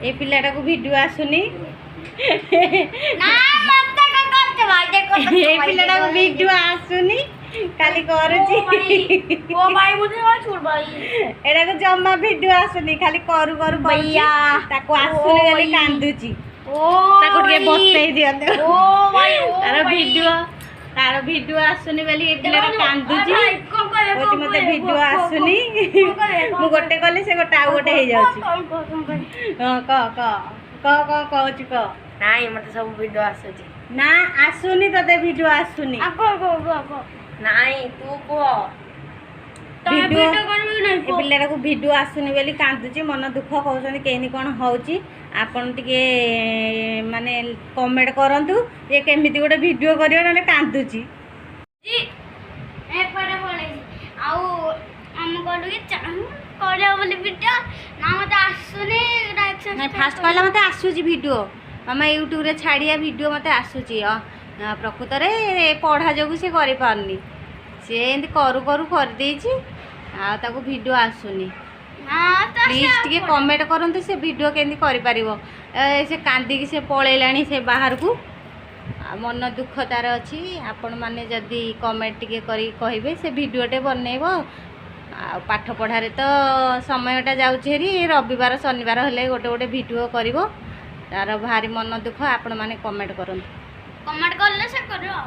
ए पिलाटा को वीडियो आसुनी ना मत करते भाई देखो ए पिलाटा को वीडियो आसुनी खाली करूची ओ भाई मुझे मत छोड़ भाई एडा को जम्मा वीडियो आसुनी खाली करू करू भैया ताको आसुनी खाली कांदुची ओ ताको के बसई दियंते ओ भाई तार वीडियो आसुनी बेली ए पिलाटा कांदुची होची मते वीडियो आसुनी मु गोटे कले से गोटा आ गोटे हे जाउची हां क कहूची क नहीं मते सब वीडियो आसुची ना आसुनी तते वीडियो आसुनी नहीं तू को वीडियो ए पिलाटा को वीडियो आसुनी बेली कांदुची मन दुख कहउछन केनी कोन होउची आपन टिके माने कमेंट करंतु ये केमिति गोटे वीडियो करियो नाले कांदुची जी ए पड़े बोले आउ हम कोडू के करे बोली वीडियो ना मते आसुनी रिएक्शन नहीं फास्ट कहला मते आसुची वीडियो मामा यूट्यूब रे छाड़िया वीडियो मते आसुची प्रकृत रे पढ़ा जोगु से करि पारनी से एंती करू करू कर देछि आ ताको वीडियो आसुनी हां तो प्लीज टिके कमेंट करंतु से वीडियो केंती करि पारिबो से कांदी कि से पळेलाणी से बाहर को मन दुख तार अछि आपण माने जदी कमेंट टिके करी कहिबे से वीडियोटे बनैबो आ पाठ पढ़ारे तो समयटा जाउछि हेरी रविवार शनिवार हेले गोटे गोटे वीडियो करिवो तार भारी मन दुख आपण माने कमेंट करंतु कमेंट करले से करो